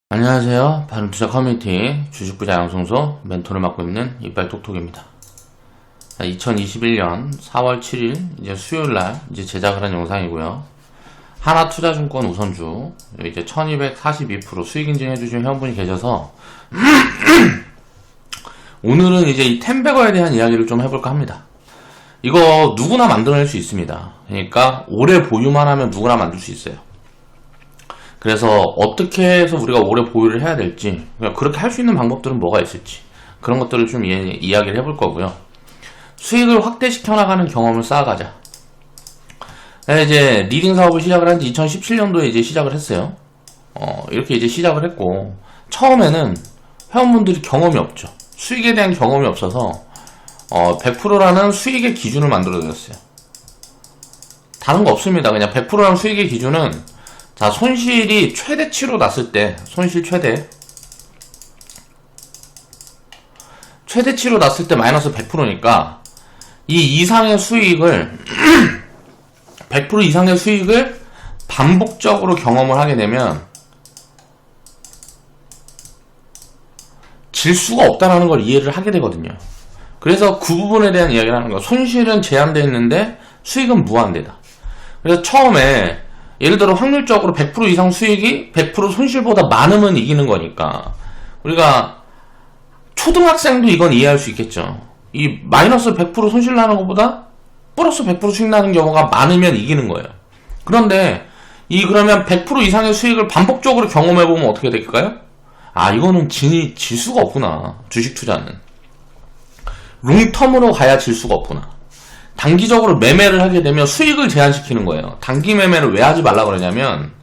안녕하세요. 바른투자 커뮤니티 주식부자 양성소 멘토를 맡고 있는 이빨톡톡입니다. 2021년 4월 7일 이제 수요일날 이제 제작을 한 영상이고요. 하나투자증권 우선주 이제 1242% 수익 인증해주신 회원분이 계셔서 오늘은 이제 이 템베거에 대한 이야기를 좀 해볼까 합니다. 이거 누구나 만들어낼 수 있습니다. 그러니까 오래 보유만 하면 누구나 만들 수 있어요. 그래서 어떻게 해서 우리가 오래 보유를 해야 될지, 그렇게 할 수 있는 방법들은 뭐가 있을지, 그런 것들을 좀 이야기를 해볼 거고요. 수익을 확대시켜 나가는 경험을 쌓아가자. 이제 리딩 사업을 시작을 한 지 2017년도에 이제 시작을 했어요. 이렇게 이제 시작을 했고, 처음에는 회원분들이 경험이 없죠. 수익에 대한 경험이 없어서 100%라는 수익의 기준을 만들어 드렸어요. 다른 거 없습니다. 그냥 100%라는 수익의 기준은, 자, 손실이 최대치로 났을 때, 손실 최대치로 났을 때 마이너스 100%니까 이 이상의 수익을 100% 이상의 수익을 반복적으로 경험을 하게 되면 질 수가 없다는 걸 이해를 하게 되거든요. 그래서 그 부분에 대한 이야기를 하는 거예요. 손실은 제한되어 있는데 수익은 무한대다. 그래서 처음에 예를 들어 확률적으로 100% 이상 수익이 100% 손실보다 많으면 이기는 거니까 우리가 초등학생도 이건 이해할 수 있겠죠. 이 마이너스 100% 손실 나는 것보다 플러스 100% 수익 나는 경우가 많으면 이기는 거예요. 그런데 그러면 100% 이상의 수익을 반복적으로 경험해보면 어떻게 될까요? 아, 이거는 질 수가 없구나. 주식 투자는 롱텀으로 가야 질 수가 없구나. 단기적으로 매매를 하게 되면 수익을 제한시키는 거예요. 단기 매매를 왜 하지 말라 그러냐면,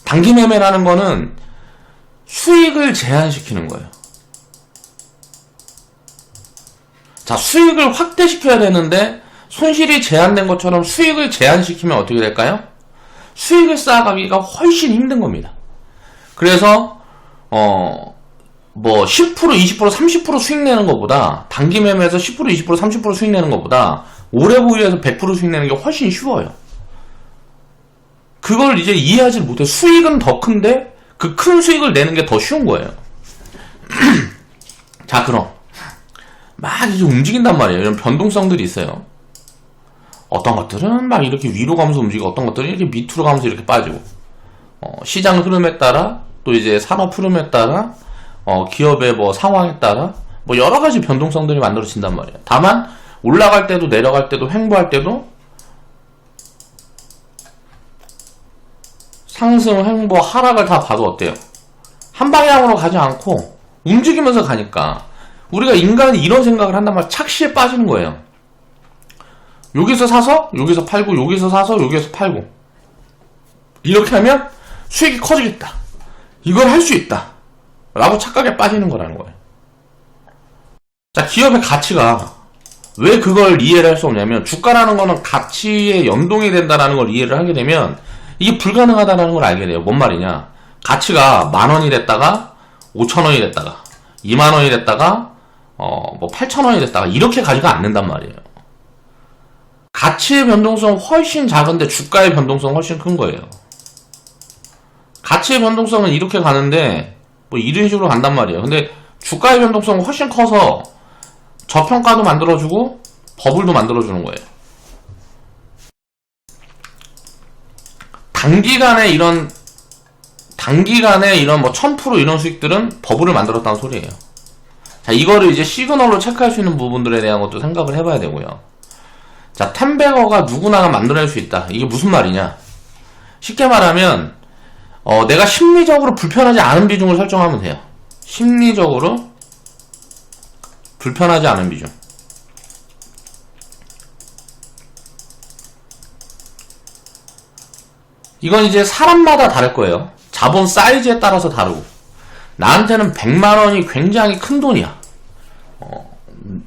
단기 매매라는 거는 수익을 제한시키는 거예요. 자, 수익을 확대시켜야 되는데 손실이 제한된 것처럼 수익을 제한시키면 어떻게 될까요? 수익을 쌓아가기가 훨씬 힘든 겁니다. 그래서 10%, 20%, 30% 수익 내는 것보다, 단기 매매에서 10%, 20%, 30% 수익 내는 것보다 오래 보유해서 100% 수익 내는 게 훨씬 쉬워요. 그걸 이제 이해하지 못해. 수익은 더 큰데 그 큰 수익을 내는 게 더 쉬운 거예요. 자, 그럼 막 이제 움직인단 말이에요. 이런 변동성들이 있어요. 어떤 것들은 막 이렇게 위로 가면서 움직이고, 어떤 것들은 이렇게 밑으로 가면서 이렇게 빠지고, 시장 흐름에 따라, 또 이제 산업 흐름에 따라, 기업의 상황에 따라 여러 가지 변동성들이 만들어진단 말이에요. 다만 올라갈 때도 내려갈 때도 횡보할 때도 상승, 횡보, 하락을 다 봐도 어때요? 한 방향으로 가지 않고 움직이면서 가니까 우리가 인간이 이런 생각을 한단 말이에요. 착시에 빠지는 거예요. 여기서 사서 여기서 팔고, 여기서 사서 여기서 팔고, 이렇게 하면 수익이 커지겠다, 이걸 할 수 있다 라고 착각에 빠지는 거라는 거예요. 자, 기업의 가치가 왜 그걸 이해를 할 수 없냐면, 주가라는 거는 가치에 연동이 된다는 걸 이해를 하게 되면 이게 불가능하다는 걸 알게 돼요. 뭔 말이냐, 가치가 10,000원이 됐다가 5,000원이 됐다가 20,000원이 됐다가 8,000원이 됐다가 이렇게 가지가 않는단 말이에요. 가치의 변동성은 훨씬 작은데 주가의 변동성은 훨씬 큰 거예요. 가치의 변동성은 이렇게 가는데 이런 식으로 간단 말이에요. 근데 주가의 변동성은 훨씬 커서 저평가도 만들어주고 버블도 만들어주는 거예요. 단기간에 이런 1000% 이런 수익들은 버블을 만들었다는 소리예요. 자, 이거를 이제 시그널로 체크할 수 있는 부분들에 대한 것도 생각을 해봐야 되고요. 자, 템베거가 누구나 만들어낼 수 있다. 이게 무슨 말이냐? 쉽게 말하면 내가 심리적으로 불편하지 않은 비중을 설정하면 돼요. 심리적으로 불편하지 않은 비중. 이건 이제 사람마다 다를 거예요. 자본 사이즈에 따라서 다르고, 나한테는 100만원이 굉장히 큰 돈이야.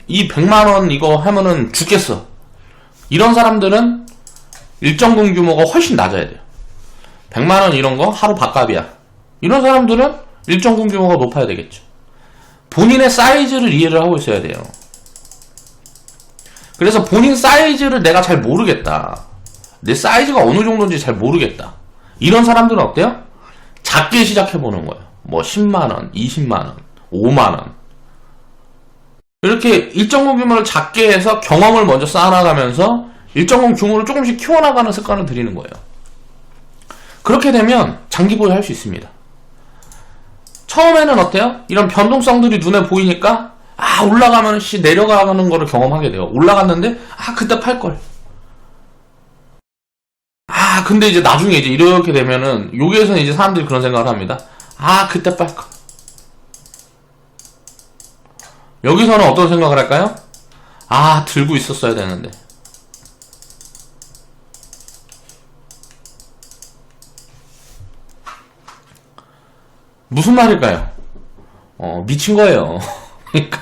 이 100만원 이거 하면은 죽겠어. 이런 사람들은 일정금 규모가 훨씬 낮아야 돼요. 100만원 이런 거 하루 밥값이야. 이런 사람들은 일정금 규모가 높아야 되겠죠. 본인의 사이즈를 이해를 하고 있어야 돼요. 그래서 본인 사이즈를 내가 잘 모르겠다. 내 사이즈가 어느 정도인지 잘 모르겠다. 이런 사람들은 어때요? 작게 시작해보는 거예요. 뭐 10만원, 20만원, 5만원. 이렇게 일정 규모를 작게 해서 경험을 먼저 쌓아나가면서 일정 규모를 조금씩 키워나가는 습관을 들이는 거예요. 그렇게 되면 장기 보유할 수 있습니다. 처음에는 어때요? 이런 변동성들이 눈에 보이니까 올라가면 내려가는 거를 경험하게 돼요. 올라갔는데 그때 팔걸. 근데 이제 나중에 이제 이렇게 되면은 여기에서는 이제 사람들이 그런 생각을 합니다. 그때 팔걸. 여기서는 어떤 생각을 할까요? 들고 있었어야 되는데. 무슨 말일까요? 미친 거예요. 그러니까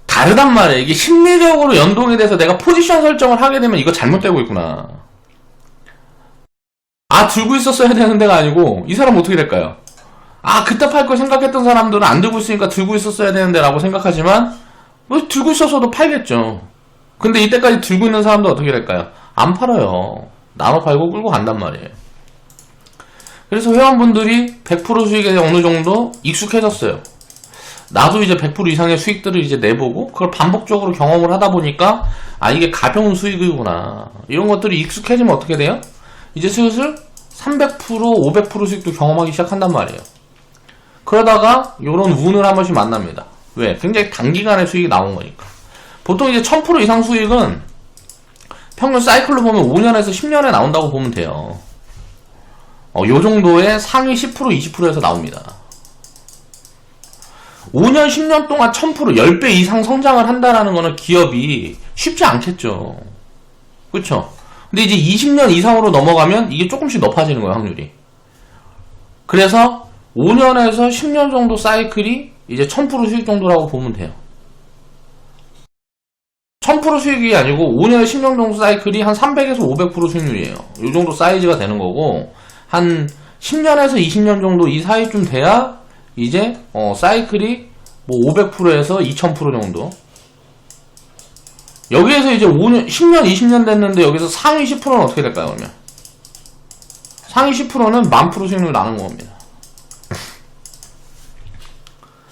다르단 말이에요. 이게 심리적으로 연동이 돼서 내가 포지션 설정을 하게 되면 이거 잘못되고 있구나. 들고 있었어야 되는 데가 아니고 이 사람 어떻게 될까요? 그때 팔 걸 생각했던 사람들은 안 들고 있으니까 들고 있었어야 되는데 라고 생각하지만 들고 있었어도 팔겠죠. 근데 이때까지 들고 있는 사람도 어떻게 될까요? 안 팔아요. 나눠 팔고 끌고 간단 말이에요. 그래서 회원분들이 100% 수익에 어느 정도 익숙해졌어요. 나도 이제 100% 이상의 수익들을 이제 내보고 그걸 반복적으로 경험을 하다 보니까 이게 가벼운 수익이구나. 이런 것들이 익숙해지면 어떻게 돼요? 이제 슬슬 300%, 500% 수익도 경험하기 시작한단 말이에요. 그러다가 요런 운을 한 번씩 만납니다. 왜? 굉장히 단기간에 수익이 나온 거니까. 보통 이제 1000% 이상 수익은 평균 사이클로 보면 5년에서 10년에 나온다고 보면 돼요. 요 정도의 상위 10%, 20%에서 나옵니다. 5년, 10년 동안 1000%, 10배 이상 성장을 한다라는 거는 기업이 쉽지 않겠죠. 그쵸? 근데 이제 20년 이상으로 넘어가면 이게 조금씩 높아지는 거예요, 확률이. 그래서 5년에서 10년 정도 사이클이 이제 1000% 수익 정도라고 보면 돼요. 1000% 수익이 아니고 5년에서 10년 정도 사이클이 한 300에서 500% 수익률이에요. 이 정도 사이즈가 되는 거고 한 10년에서 20년 정도 이 사이쯤 돼야 이제 사이클이 뭐 500%에서 2000% 정도. 여기에서 이제 5년, 10년, 20년 됐는데 여기서 상위 10%는 어떻게 될까요, 그러면? 상위 10%는 10,000% 수익률 나는 겁니다.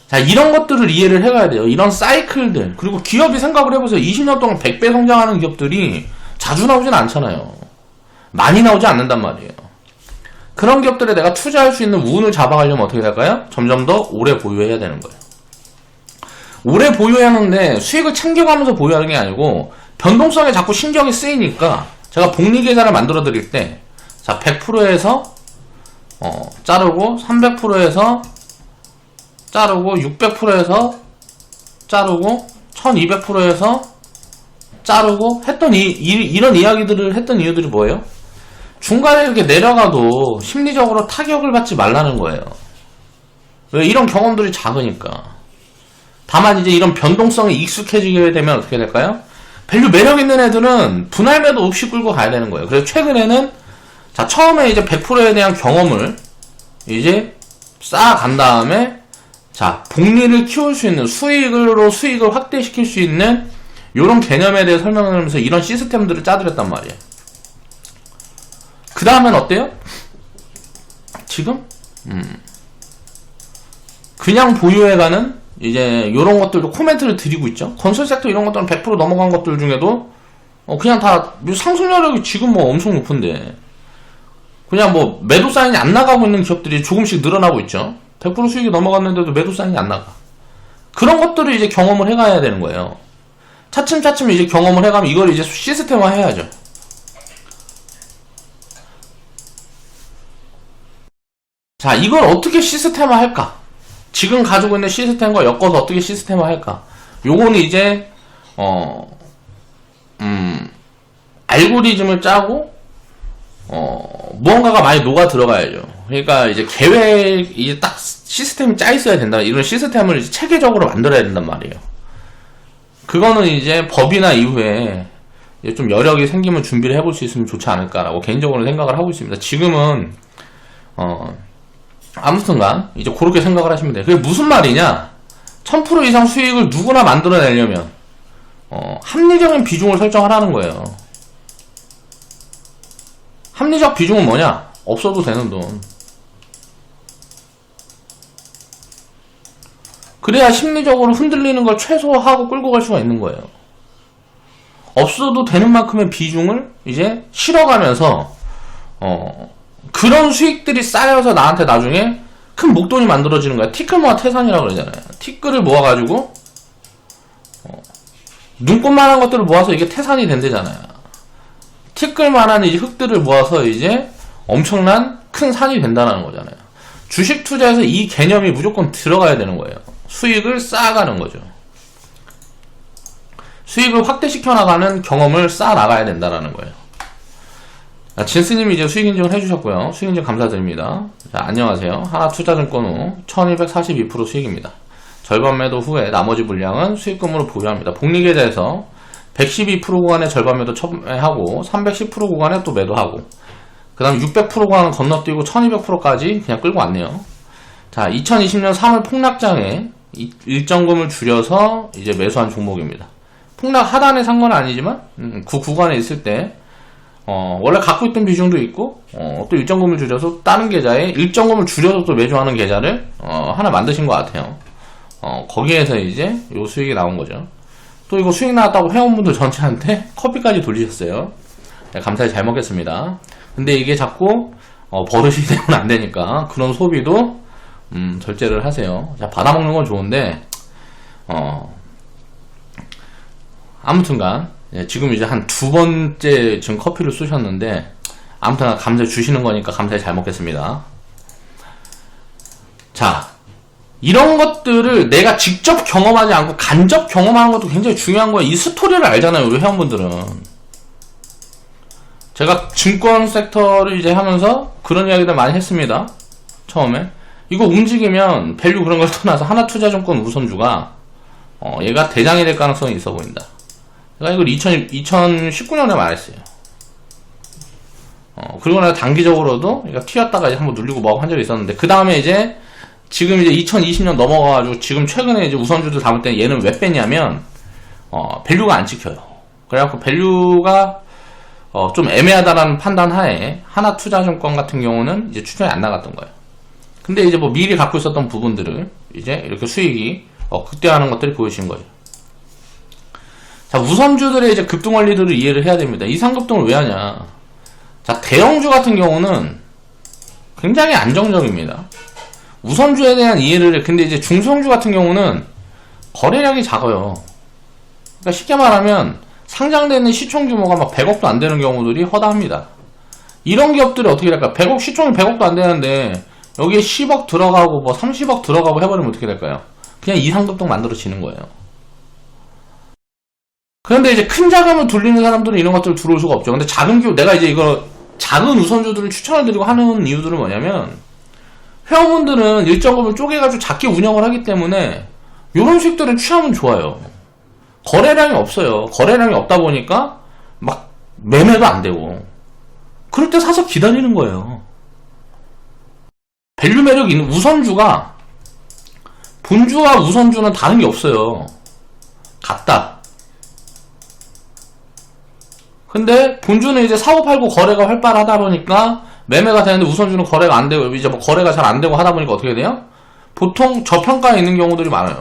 자, 이런 것들을 이해를 해가야 돼요. 이런 사이클들. 그리고 기업이 생각을 해보세요. 20년 동안 100배 성장하는 기업들이 자주 나오진 않잖아요. 많이 나오지 않는단 말이에요. 그런 기업들에 내가 투자할 수 있는 운을 잡아가려면 어떻게 될까요? 점점 더 오래 보유해야 되는 거예요. 오래 보유하는데 수익을 챙겨가면서 보유하는 게 아니고 변동성에 자꾸 신경이 쓰이니까 제가 복리계좌를 만들어 드릴 때 자, 100%에서 자르고 300%에서 자르고 600%에서 자르고 1200%에서 자르고 했던 이런 이야기들을 했던 이유들이 뭐예요? 중간에 이렇게 내려가도 심리적으로 타격을 받지 말라는 거예요. 왜? 이런 경험들이 작으니까. 다만 이제 이런 변동성에 익숙해지게 되면 어떻게 될까요? 밸류 매력 있는 애들은 분할 매도 없이 끌고 가야 되는 거예요. 그래서 최근에는 자, 처음에 이제 100%에 대한 경험을 이제 쌓아간 다음에 자, 복리를 키울 수 있는 수익을 확대시킬 수 있는 이런 개념에 대해 설명을 하면서 이런 시스템들을 짜드렸단 말이에요. 그 다음엔 어때요? 지금 그냥 보유해가는 이제 이런 것들도 코멘트를 드리고 있죠. 건설 섹터 이런 것들은 100% 넘어간 것들 중에도 그냥 다 상승률이 지금 뭐 엄청 높은데 그냥 뭐 매도 사인이 안 나가고 있는 기업들이 조금씩 늘어나고 있죠. 100% 수익이 넘어갔는데도 매도 사인이 안 나가. 그런 것들을 이제 경험을 해가야 되는 거예요. 차츰차츰 이제 경험을 해가면 이걸 이제 시스템화 해야죠. 자, 이걸 어떻게 시스템화 할까? 지금 가지고 있는 시스템과 엮어서 어떻게 시스템화 할까? 요거는 이제 알고리즘을 짜고 무언가가 많이 녹아 들어가야죠. 그러니까 이제 계획 이제 딱 시스템이 짜 있어야 된다. 이런 시스템을 이제 체계적으로 만들어야 된단 말이에요. 그거는 이제 법이나 이후에 이제 좀 여력이 생기면 준비를 해볼 수 있으면 좋지 않을까라고 개인적으로 생각을 하고 있습니다. 지금은 아무튼간 이제 그렇게 생각을 하시면 돼요. 그게 무슨 말이냐? 1000% 이상 수익을 누구나 만들어내려면 합리적인 비중을 설정하라는 거예요. 합리적 비중은 뭐냐? 없어도 되는 돈. 그래야 심리적으로 흔들리는 걸 최소화하고 끌고 갈 수가 있는 거예요. 없어도 되는 만큼의 비중을 이제 실어가면서 그런 수익들이 쌓여서 나한테 나중에 큰 목돈이 만들어지는 거야. 티끌 모아 태산이라고 그러잖아요. 티끌을 모아가지고 눈꽃만한 것들을 모아서 이게 태산이 된대잖아요. 티끌만한 이 흙들을 모아서 이제 엄청난 큰 산이 된다는 거잖아요. 주식 투자에서 이 개념이 무조건 들어가야 되는 거예요. 수익을 쌓아가는 거죠. 수익을 확대시켜 나가는 경험을 쌓아 나가야 된다는 거예요. 진스님이 이제 수익 인증을 해주셨고요. 수익 인증 감사드립니다. 자, 안녕하세요. 하나투자증권 후 1242% 수익입니다. 절반 매도 후에 나머지 물량은 수익금으로 보유합니다. 복리계좌에서 112% 구간에 절반 매도 첨예하고 310% 구간에 또 매도하고 그 다음 600% 구간은 건너뛰고 1200%까지 그냥 끌고 왔네요. 자, 2020년 3월 폭락장에 일정금을 줄여서 이제 매수한 종목입니다. 폭락 하단에 산 건 아니지만 그 구간에 있을 때 원래 갖고 있던 비중도 있고 또 일정금을 줄여서 다른 계좌에 일정금을 줄여서 또 매수하는 계좌를 하나 만드신 것 같아요. 거기에서 이제 요 수익이 나온 거죠. 또 이거 수익 나왔다고 회원분들 전체한테 커피까지 돌리셨어요. 네, 감사히 잘 먹겠습니다. 근데 이게 자꾸 버릇이 되면 안 되니까 그런 소비도 절제를 하세요. 자, 받아먹는 건 좋은데 아무튼간 지금 이제 한 두 번째 지금 커피를 쏘셨는데 아무튼 감사히 주시는 거니까 감사히 잘 먹겠습니다. 자, 이런 것들을 내가 직접 경험하지 않고 간접 경험하는 것도 굉장히 중요한 거예요. 이 스토리를 알잖아요, 우리 회원분들은. 제가 증권 섹터를 이제 하면서 그런 이야기들 많이 했습니다. 처음에 이거 움직이면 밸류 그런 걸 떠나서 하나투자증권 우선주가 얘가 대장이 될 가능성이 있어 보인다. 제가 이걸 2019년에 말했어요. 그리고 나서 단기적으로도 얘가 튀었다가 이제 한번 눌리고 뭐하고 한 적이 있었는데 그 다음에 이제 지금 이제 2020년 넘어가가지고 지금 최근에 이제 우선주들 담을 때 얘는 왜 뺐냐면 밸류가 안 찍혀요. 그래갖고 밸류가 좀 애매하다라는 판단 하에 하나투자증권 같은 경우는 이제 추천이 안 나갔던 거예요. 근데 이제 뭐 미리 갖고 있었던 부분들을 이제 이렇게 수익이 극대화하는 것들이 보이신 거예요. 자, 우선주들의 이제 급등 원리들을 이해를 해야 됩니다. 이 상급등을 왜 하냐? 자, 대형주 같은 경우는 굉장히 안정적입니다. 우선주에 대한 이해를 해. 근데 이제 중성주 같은 경우는 거래량이 작아요. 그러니까 쉽게 말하면 상장되는 시총 규모가 막 100억도 안 되는 경우들이 허다합니다. 이런 기업들이 어떻게 될까요? 100억 시총이 100억도 안 되는데 여기에 10억 들어가고 뭐 30억 들어가고 해버리면 어떻게 될까요? 그냥 이상급등 만들어지는 거예요. 그런데 이제 큰 자금을 돌리는 사람들은 이런 것들을 들어올 수가 없죠. 근데 작은 기업, 내가 이제 이거 작은 우선주들을 추천을 드리고 하는 이유들은 뭐냐면 회원분들은 일정금을 쪼개가지고 작게 운영을 하기 때문에 이런 수익들을 취하면 좋아요. 거래량이 없어요. 거래량이 없다 보니까 막 매매도 안 되고 그럴 때 사서 기다리는 거예요. 밸류 매력 있는 우선주가 본주와 우선주는 다른 게 없어요. 같다. 근데 본주는 이제 사고 팔고 거래가 활발하다 보니까 매매가 되는데 우선주는 거래가 안 되고 이제 뭐 거래가 잘 안 되고 하다 보니까 어떻게 돼요? 보통 저평가에 있는 경우들이 많아요.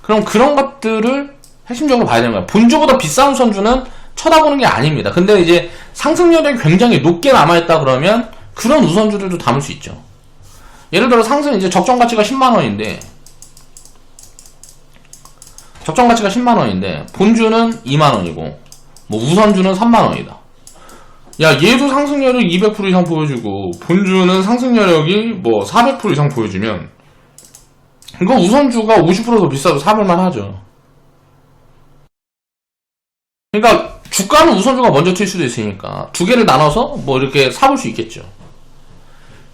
그럼 그런 것들을 핵심적으로 봐야 되는 거예요. 본주보다 비싼 우선주는 쳐다보는 게 아닙니다. 근데 이제 상승률이 굉장히 높게 남아있다 그러면 그런 우선주들도 담을 수 있죠. 예를 들어 상승 이제 적정 가치가 10만원인데 본주는 2만원이고 뭐 우선주는 3만원이다. 야, 얘도 상승률을 200% 이상 보여주고 본주는 상승률이 뭐 400% 이상 보여주면 이거 우선주가 50% 더 비싸도 사볼만 하죠. 그러니까 주가는 우선주가 먼저 튈 수도 있으니까 두 개를 나눠서 뭐 이렇게 사볼 수 있겠죠.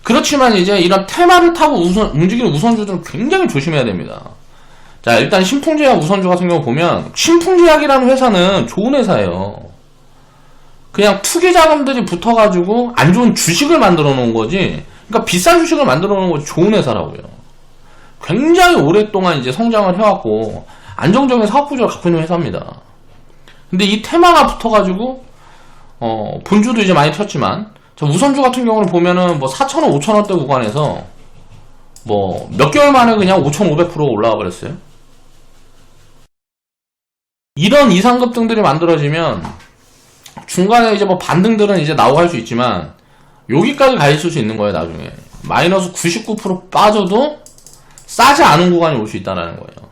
그렇지만 이제 이런 테마를 타고 움직이는 우선주들은 굉장히 조심해야 됩니다. 자, 일단 신풍제약 우선주 같은 경우 보면 신풍제약이라는 회사는 좋은 회사예요. 그냥 투기 자금들이 붙어가지고 안 좋은 주식을 만들어 놓은 거지. 그러니까 비싼 주식을 만들어 놓은 거지 좋은 회사라고요. 굉장히 오랫동안 이제 성장을 해왔고 안정적인 사업 구조를 갖고 있는 회사입니다. 근데 이 테마가 붙어가지고 본주도 이제 많이 튀었지만 우선주 같은 경우는 보면은 뭐 4,000원, 5,000원대 구간에서 뭐 몇 개월 만에 그냥 5,500% 올라와 버렸어요. 이런 이상급등들이 만들어지면 중간에 이제 뭐 반등들은 이제 나오고 할 수 있지만 여기까지 가 있을 수 있는 거예요. 나중에 마이너스 99% 빠져도 싸지 않은 구간이 올 수 있다는 거예요.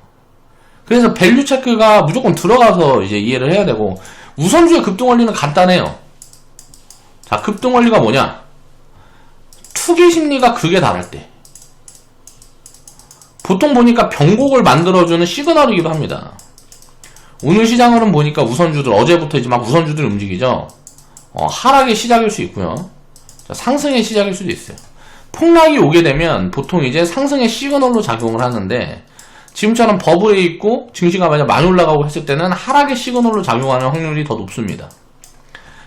그래서 밸류 체크가 무조건 들어가서 이제 이해를 해야 되고, 우선주의 급등 원리는 간단해요. 자, 급등 원리가 뭐냐? 투기 심리가 극에 달할 때. 보통 보니까 변곡을 만들어주는 시그널이기도 합니다. 오늘 시장으로는 보니까 우선주들, 어제부터 이제 막 우선주들이 움직이죠? 하락의 시작일 수 있고요. 자, 상승의 시작일 수도 있어요. 폭락이 오게 되면 보통 이제 상승의 시그널로 작용을 하는데, 지금처럼 버블에 있고 증시가 만약 많이 올라가고 했을 때는 하락의 시그널로 작용하는 확률이 더 높습니다.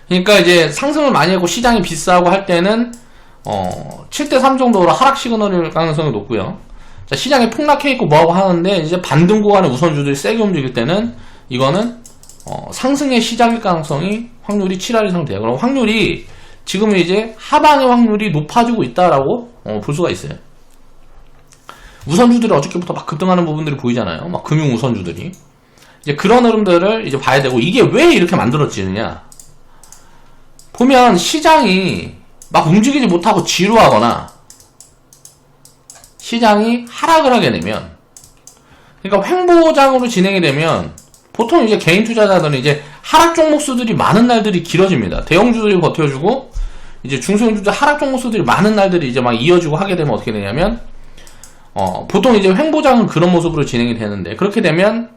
그러니까 이제 상승을 많이 하고 시장이 비싸고 할 때는 7대3 정도로 하락 시그널일 가능성이 높고요. 자, 시장이 폭락해 있고 뭐하고 하는데 이제 반등 구간의 우선주들이 세게 움직일 때는 이거는 상승의 시작일 가능성이 확률이 7할 이상 돼요. 그럼 확률이 지금은 이제 하방의 확률이 높아지고 있다라고 볼 수가 있어요. 우선주들이 어저께부터 막 급등하는 부분들이 보이잖아요. 막 금융 우선주들이. 이제 그런 흐름들을 이제 봐야 되고, 이게 왜 이렇게 만들어지느냐. 보면 시장이 막 움직이지 못하고 지루하거나 시장이 하락을 하게 되면, 그러니까 횡보장으로 진행이 되면 보통 이제 개인 투자자들은 이제 하락 종목수들이 많은 날들이 길어집니다. 대형주들이 버텨주고 이제 중소형주들 하락 종목수들이 많은 날들이 이제 막 이어지고 하게 되면 어떻게 되냐면, 보통 이제 횡보장은 그런 모습으로 진행이 되는데, 그렇게 되면,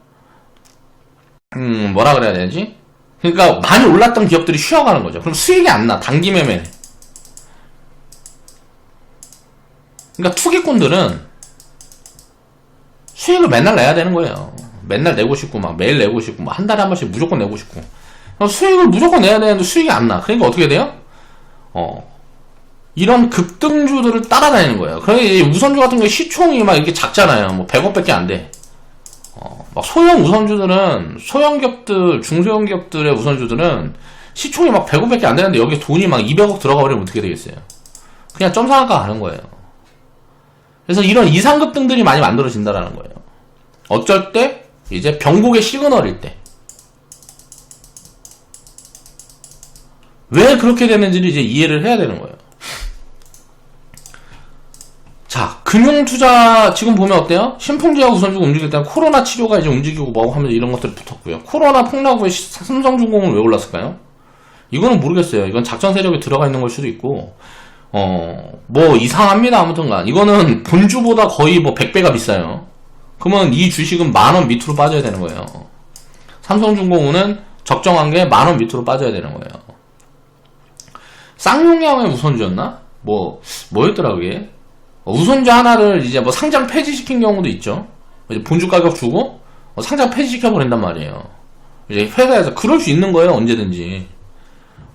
뭐라 그래야 되지? 그러니까 많이 올랐던 기업들이 쉬어가는 거죠. 그럼 수익이 안 나. 단기 매매. 그러니까 투기꾼들은 수익을 맨날 내야 되는 거예요. 맨날 내고 싶고, 막 매일 내고 싶고, 막 한 달에 한 번씩 무조건 내고 싶고. 수익을 무조건 내야 되는데 수익이 안 나. 그러니까 어떻게 돼요? 이런 급등주들을 따라다니는 거예요. 그러니까 우선주 같은 경우에 시총이 막 이렇게 작잖아요. 뭐 100억밖에 안 돼. 막 소형 우선주들은, 소형 기업들, 중소형 기업들의 우선주들은 시총이 막 100억밖에 안 되는데 여기 돈이 막 200억 들어가 버리면 어떻게 되겠어요? 그냥 점상한가 가는 거예요. 그래서 이런 이상급등들이 많이 만들어진다라는 거예요. 어쩔 때 이제 변곡의 시그널일 때. 왜 그렇게 되는지를 이제 이해를 해야 되는 거예요. 자, 금융투자 지금 보면 어때요? 신풍제와 우선주가 움직일 때는 코로나 치료가 이제 움직이고 뭐하고 하면서 이런 것들이 붙었고요. 코로나 폭락 후에 삼성중공은 왜 올랐을까요? 이거는 모르겠어요. 이건 작전 세력이 들어가 있는 걸 수도 있고, 뭐 이상합니다. 아무튼간 이거는 본주보다 거의 뭐 100배가 비싸요. 그러면 이 주식은 10,000원 밑으로 빠져야 되는 거예요. 삼성중공은 적정한 게 10,000원 밑으로 빠져야 되는 거예요. 쌍용양의 우선주였나? 뭐였더라 그게? 우선주 하나를 이제 뭐 상장 폐지시킨 경우도 있죠. 이제 본주 가격 주고 상장 폐지시켜버린단 말이에요. 이제 회사에서 그럴 수 있는 거예요. 언제든지.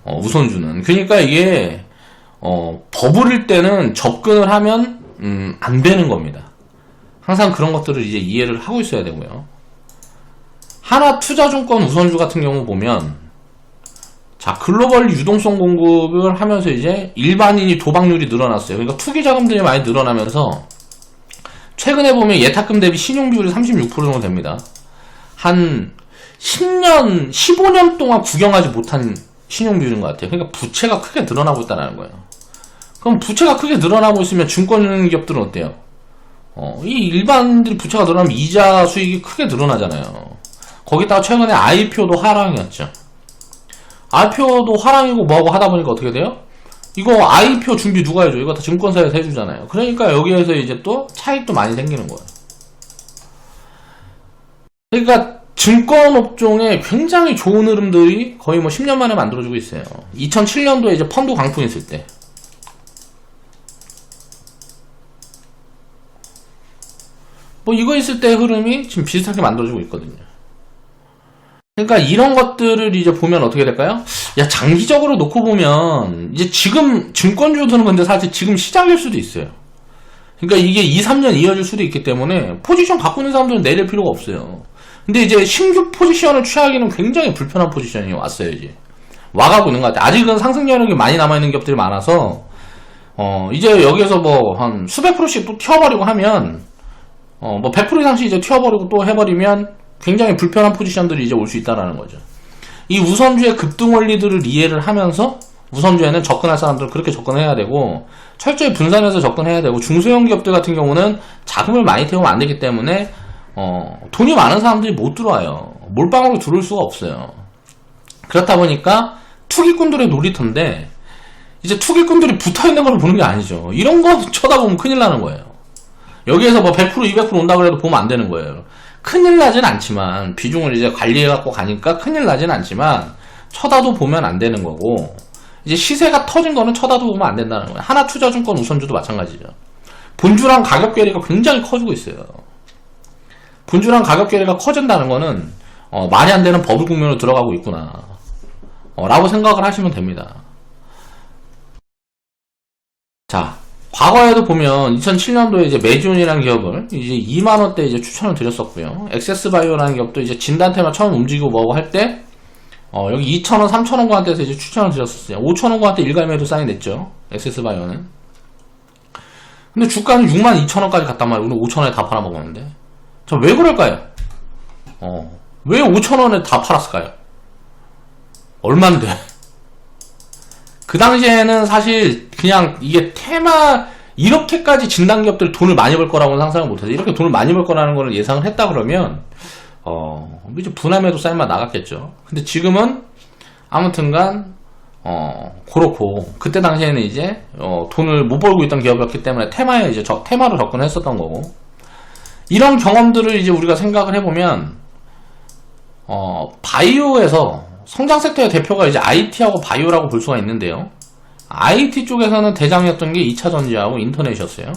우선주는. 그러니까 이게 버블일 때는 접근을 하면 안 되는 겁니다. 항상 그런 것들을 이제 이해를 하고 있어야 되고요. 하나투자증권 우선주 같은 경우 보면, 자, 글로벌 유동성 공급을 하면서 이제 일반인이 도박률이 늘어났어요. 그러니까 투기 자금들이 많이 늘어나면서 최근에 보면 예탁금 대비 신용 비율이 36% 정도 됩니다. 한 10년, 15년 동안 구경하지 못한 신용 비율인 것 같아요. 그러니까 부채가 크게 늘어나고 있다는 거예요. 그럼 부채가 크게 늘어나고 있으면 증권 기업들은 어때요? 이 일반인들이 부채가 늘어나면 이자 수익이 크게 늘어나잖아요. 거기다가 최근에 IPO도 하락이었죠. IPO도 하락이고 뭐하고 하다 보니까 어떻게 돼요? 이거 IPO 준비 누가 해줘? 이거 다 증권사에서 해주잖아요. 그러니까 여기에서 이제 또 차익도 많이 생기는 거예요. 그러니까 증권업종에 굉장히 좋은 흐름들이 거의 뭐 10년 만에 만들어지고 있어요. 2007년도에 이제 펀드 강풍 있을 때. 뭐 이거 있을 때 흐름이 지금 비슷하게 만들어지고 있거든요. 그러니까 이런 것들을 이제 보면 어떻게 될까요? 야, 장기적으로 놓고 보면 이제 지금 증권주들은 근데 사실 지금 시작일 수도 있어요. 그러니까 이게 2, 3년 이어질 수도 있기 때문에 포지션 바꾸는 사람들은 내릴 필요가 없어요. 근데 이제 신규 포지션을 취하기는 굉장히 불편한 포지션이 왔어요. 이제 와가고 있는 것 같아요. 아직은 상승 여력이 많이 남아있는 기업들이 많아서 이제 여기에서 뭐 한 수백 프로씩 또 튀어버리고 하면 뭐 100% 이상씩 이제 튀어버리고 또 해버리면 굉장히 불편한 포지션들이 이제 올 수 있다라는 거죠. 이 우선주의 급등 원리들을 이해를 하면서 우선주에는 접근할 사람들은 그렇게 접근해야 되고 철저히 분산해서 접근해야 되고 중소형 기업들 같은 경우는 자금을 많이 태우면 안 되기 때문에 돈이 많은 사람들이 못 들어와요. 몰빵으로 들어올 수가 없어요. 그렇다 보니까 투기꾼들의 놀이터인데 이제 투기꾼들이 붙어있는 걸 보는 게 아니죠. 이런 거 쳐다보면 큰일 나는 거예요. 여기에서 뭐 100% 200% 온다고 해도 보면 안 되는 거예요. 큰일 나진 않지만 비중을 이제 관리해갖고 가니까 큰일 나진 않지만 쳐다도 보면 안 되는 거고 이제 시세가 터진 거는 쳐다도 보면 안 된다는 거예요. 하나투자증권 우선주도 마찬가지죠. 본주랑 가격 괴리가 굉장히 커지고 있어요. 본주랑 가격 괴리가 커진다는 거는 말이 안 되는 버블 국면으로 들어가고 있구나 라고 생각을 하시면 됩니다. 자, 과거에도 보면 2007년도에 이제 메지온이라는 기업을 이제 2만원대 이제 추천을 드렸었고요. 액세스바이오라는 기업도 이제 진단테만 처음 움직이고 뭐고 할 때 여기 2,000원, 3,000원 구간대에서 이제 추천을 드렸었어요. 5,000원 구간대 일괄매도 사인했죠. 액세스바이오는. 근데 주가는 62,000원까지 갔단 말이에요. 우리 5,000원에 다 팔아먹었는데. 저 왜 그럴까요? 왜 5,000원에 다 팔았을까요? 얼만데? 그 당시에는 사실 그냥 이게 테마 이렇게까지 진단기업들이 돈을 많이 벌 거라고는 상상을 못해서 이렇게 돈을 많이 벌 거라는 걸 예상을 했다 그러면 이제 분할매도 사인만 나갔겠죠. 근데 지금은 아무튼간 그렇고 그때 당시에는 이제 돈을 못 벌고 있던 기업이었기 때문에 테마에 이제 테마로 접근했었던 거고 이런 경험들을 이제 우리가 생각을 해보면 바이오에서 성장 섹터의 대표가 이제 IT하고 바이오라고 볼 수가 있는데요. IT 쪽에서는 대장이었던 게 2차전지하고 인터넷이었어요.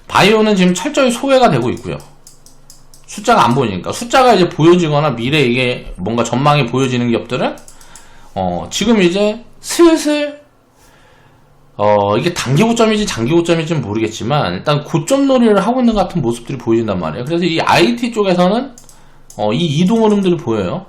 바이오는 지금 철저히 소외가 되고 있고요. 숫자가 안 보이니까. 숫자가 이제 보여지거나 미래에 이게 뭔가 전망이 보여지는 기업들은 지금 이제 슬슬 이게 단기 고점인지 장기 고점인지는 모르겠지만 일단 고점 놀이를 하고 있는 것 같은 모습들이 보여진단 말이에요. 그래서 이 IT 쪽에서는 이 이동 흐름들이 보여요.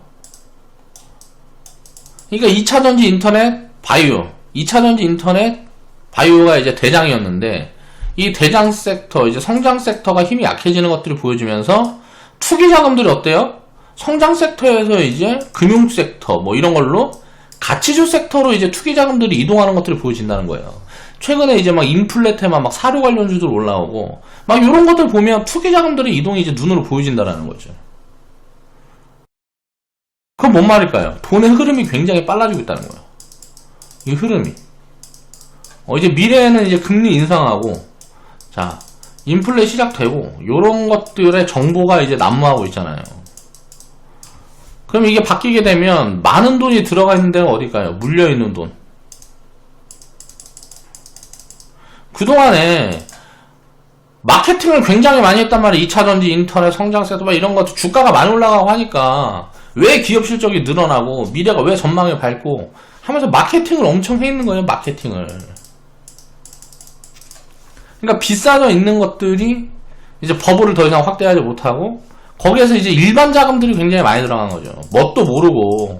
그러니까 2차전지 인터넷 바이오 2차전지 인터넷 바이오가 이제 대장이었는데 이 대장 섹터 이제 성장 섹터가 힘이 약해지는 것들이 보여지면서 투기 자금들이 어때요? 성장 섹터에서 이제 금융 섹터 뭐 이런 걸로 가치주 섹터로 이제 투기 자금들이 이동하는 것들이 보여진다는 거예요. 최근에 이제 막 인플레 테마 막 사료 관련주들 올라오고 막 이런 것들 보면 투기 자금들의 이동이 이제 눈으로 보여진다는 거죠. 그건 뭔 말일까요? 돈의 흐름이 굉장히 빨라지고 있다는 거예요. 이 흐름이. 이제 미래에는 이제 금리 인상하고, 자, 인플레 시작되고, 요런 것들의 정보가 이제 난무하고 있잖아요. 그럼 이게 바뀌게 되면 많은 돈이 들어가 있는 데가 어딜까요? 물려있는 돈. 그동안에 마케팅을 굉장히 많이 했단 말이에요. 2차전지, 인터넷, 성장세도 막 이런 것도 주가가 많이 올라가고 하니까 왜 기업 실적이 늘어나고 미래가 왜 전망이 밝고 하면서 마케팅을 엄청 해 있는 거예요. 마케팅을. 그러니까 비싸져 있는 것들이 이제 버블을 더 이상 확대하지 못하고 거기에서 이제 일반 자금들이 굉장히 많이 들어간 거죠. 뭣도 모르고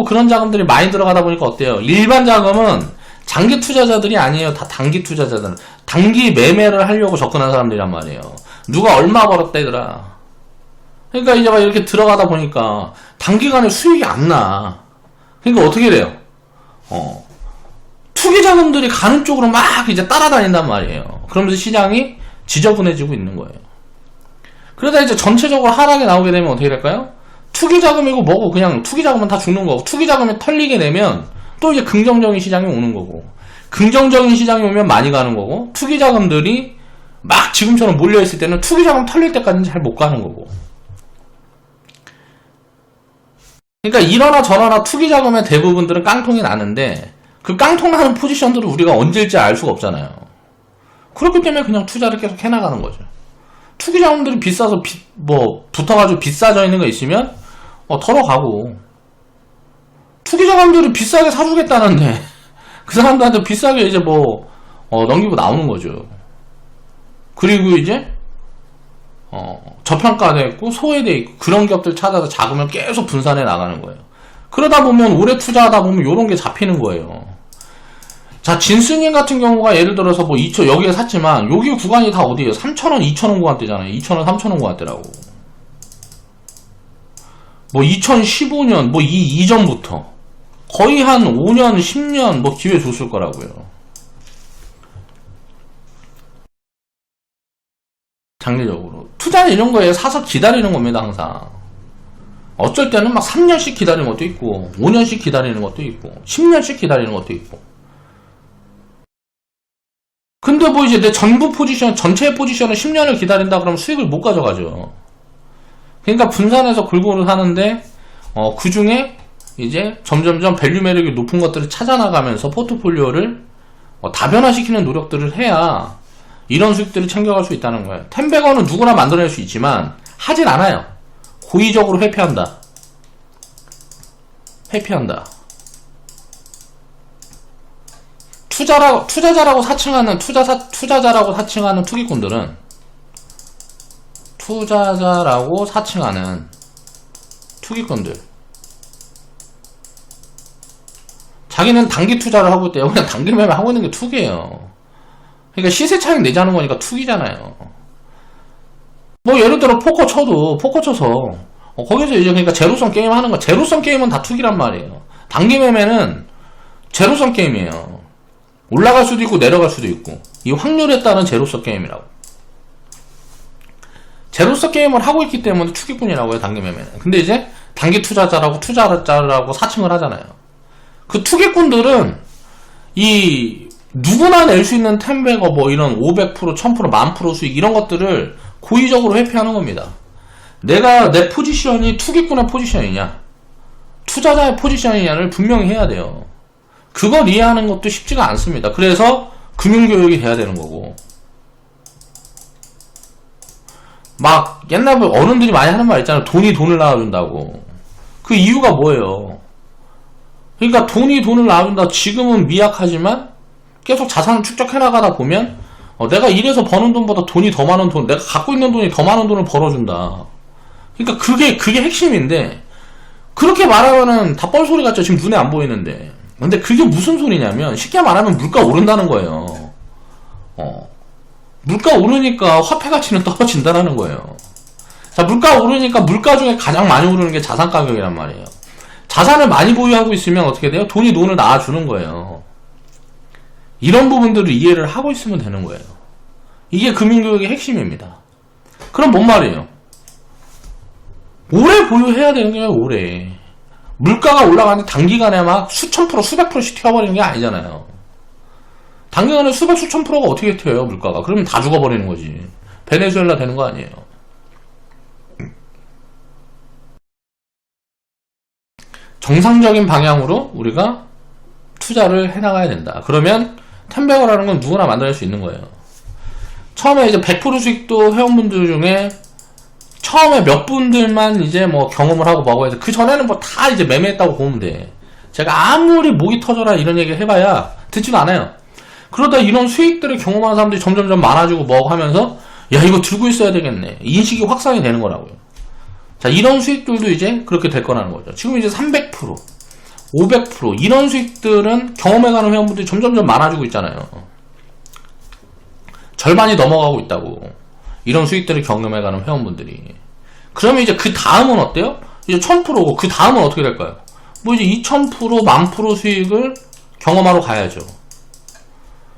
그런 자금들이 많이 들어가다 보니까 어때요? 일반 자금은 장기 투자자들이 아니에요. 다 단기 투자자들. 단기 매매를 하려고 접근한 사람들이란 말이에요. 누가 얼마 벌었대더라. 그러니까 이제 막 이렇게 들어가다 보니까 단기간에 수익이 안 나. 그러니까 어떻게 돼요? 투기 자금들이 가는 쪽으로 막 이제 따라다닌단 말이에요. 그러면서 시장이 지저분해지고 있는 거예요. 그러다 이제 전체적으로 하락이 나오게 되면 어떻게 될까요? 투기 자금이고 뭐고 그냥 투기 자금은 다 죽는 거고 투기 자금이 털리게 되면 또 이제 긍정적인 시장이 오는 거고 긍정적인 시장이 오면 많이 가는 거고 투기 자금들이 막 지금처럼 몰려있을 때는 투기 자금 털릴 때까지는 잘 못 가는 거고 그러니까 이러나 저러나 투기 자금의 대부분들은 깡통이 나는데 그 깡통 나는 포지션들을 우리가 언제일지 알 수가 없잖아요. 그렇기 때문에 그냥 투자를 계속 해나가는 거죠. 투기 자금들이 비싸서 붙어가지고 비싸져 있는 거 있으면 털어가고 투기자금들이 비싸게 사주겠다는데 그 사람들한테 비싸게 이제 넘기고 나오는 거죠. 그리고 이제 저평가돼 있고 소외돼 있고 그런 기업들 찾아서 자금을 계속 분산해 나가는 거예요. 그러다 보면 오래 투자하다 보면 요런 게 잡히는 거예요. 자, 진스님 같은 경우가 예를 들어서 여기에 샀지만 여기 구간이 다 어디예요? 3,000원, 2,000원 구간대잖아요. 2,000원, 3,000원 구간대라고. 2015년 이전부터 거의 한 5년, 10년 기회 줬을 거라고요. 장기적으로 투자는 이런 거에 사서 기다리는 겁니다. 항상 어쩔 때는 막 3년씩 기다리는 것도 있고 5년씩 기다리는 것도 있고 10년씩 기다리는 것도 있고. 근데 이제 내 전체의 포지션을 10년을 기다린다 그러면 수익을 못 가져가죠. 그러니까 분산해서 골고루 사는데 그 중에 이제 점점점 밸류 매력이 높은 것들을 찾아나가면서 포트폴리오를 다변화시키는 노력들을 해야 이런 수익들을 챙겨갈 수 있다는 거예요. 10백원은 누구나 만들어낼 수 있지만 하진 않아요. 고의적으로 회피한다. 투자자라고 사칭하는 투기꾼들은 자기는 단기 투자를 하고 있대요. 그냥 단기 매매 하고 있는 게 투기예요. 그러니까 시세 차익 내자는 거니까 투기잖아요. 예를 들어 포커 쳐서 거기서 이제 그러니까 제로섬 게임 하는 거, 제로섬 게임은 다 투기란 말이에요. 단기 매매는 제로섬 게임이에요. 올라갈 수도 있고 내려갈 수도 있고 이 확률에 따른 제로섬 게임이라고. 제로섬 게임을 하고 있기 때문에 투기꾼이라고 해요. 단기 매매는. 근데 이제 단기 투자자라고 사칭을 하잖아요. 그 투기꾼들은 누구나 낼 수 있는 10백업 이런 500%, 1000%, 10,000% 수익 이런 것들을 고의적으로 회피하는 겁니다. 내 포지션이 투기꾼의 포지션이냐 투자자의 포지션이냐를 분명히 해야 돼요. 그걸 이해하는 것도 쉽지가 않습니다. 그래서 금융교육이 돼야 되는 거고. 옛날 어른들이 많이 하는 말 있잖아요. 돈이 돈을 낳아준다고. 그 이유가 뭐예요? 그러니까 돈이 돈을 낳아준다. 지금은 미약하지만 계속 자산을 축적해 나가다 보면 내가 일해서 버는 돈보다 돈이 더 많은 돈, 내가 갖고 있는 돈이 더 많은 돈을 벌어준다. 그러니까 그게 핵심인데 그렇게 말하면은 다 뻘소리 같죠. 지금 눈에 안 보이는데. 근데 그게 무슨 소리냐면 쉽게 말하면 물가 오른다는 거예요. 물가 오르니까 화폐 가치는 떨어진다는 거예요. 자, 물가 오르니까 물가 중에 가장 많이 오르는 게 자산 가격이란 말이에요. 자산을 많이 보유하고 있으면 어떻게 돼요? 돈이 돈을 낳아주는 거예요. 이런 부분들을 이해를 하고 있으면 되는 거예요. 이게 금융교육의 핵심입니다. 그럼 뭔 말이에요? 오래 보유해야 되는 게 오래. 물가가 올라가는데 단기간에 막 수천 프로, 수백 프로씩 튀어버리는 게 아니잖아요. 단기간에 수백, 수천 프로가 어떻게 튀어요, 물가가? 그러면 다 죽어버리는 거지. 베네수엘라 되는 거 아니에요. 정상적인 방향으로 우리가 투자를 해나가야 된다. 그러면 10백어라는 건 누구나 만들어낼 수 있는 거예요. 처음에 이제 100% 수익도 회원분들 중에 처음에 몇 분들만 이제 경험을 하고 뭐고 해서 그 전에는 다 이제 매매했다고 보면 돼. 제가 아무리 목이 터져라 이런 얘기를 해봐야 듣지도 않아요. 그러다 이런 수익들을 경험하는 사람들이 점점점 많아지고 뭐고 하면서 야 이거 들고 있어야 되겠네. 인식이 확산이 되는 거라고요. 자, 이런 수익들도 이제 그렇게 될 거라는 거죠. 지금 이제 300%, 500% 이런 수익들은 경험해가는 회원분들이 점점점 많아지고 있잖아요. 절반이 넘어가고 있다고. 이런 수익들을 경험해가는 회원분들이. 그러면 이제 그 다음은 어때요? 이제 1000%고 그 다음은 어떻게 될까요? 이제 2000%, 10,000% 수익을 경험하러 가야죠.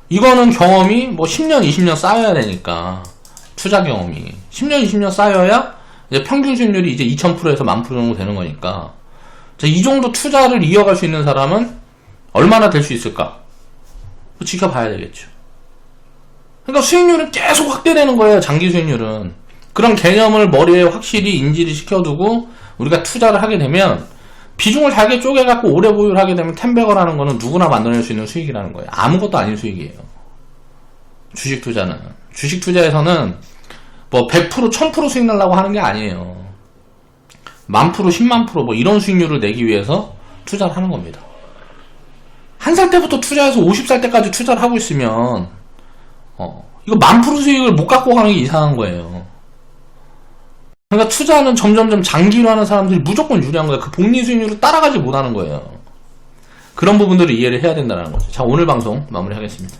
이거는 경험이 10년, 20년 쌓여야 되니까. 투자 경험이. 10년, 20년 쌓여야 이제 평균 수익률이 이제 2000%에서 10,000% 정도 되는 거니까. 자, 이 정도 투자를 이어갈 수 있는 사람은 얼마나 될 수 있을까? 지켜봐야 되겠죠. 그러니까 수익률은 계속 확대되는 거예요. 장기 수익률은. 그런 개념을 머리에 확실히 인지를 시켜두고 우리가 투자를 하게 되면 비중을 잘게 쪼개갖고 오래 보유를 하게 되면 10백어라는 거는 누구나 만들어낼 수 있는 수익이라는 거예요. 아무것도 아닌 수익이에요. 주식 투자는. 주식 투자에서는 100%, 1000% 수익 내려고 하는 게 아니에요. 10,000%, 100,000% 이런 수익률을 내기 위해서 투자를 하는 겁니다. 한 살 때부터 투자해서 50살 때까지 투자를 하고 있으면 이거 10,000% 수익을 못 갖고 가는 게 이상한 거예요. 그러니까 투자는 점점점 장기로 하는 사람들이 무조건 유리한 거예요. 그 복리 수익률을 따라가지 못하는 거예요. 그런 부분들을 이해를 해야 된다는 거죠. 자, 오늘 방송 마무리하겠습니다.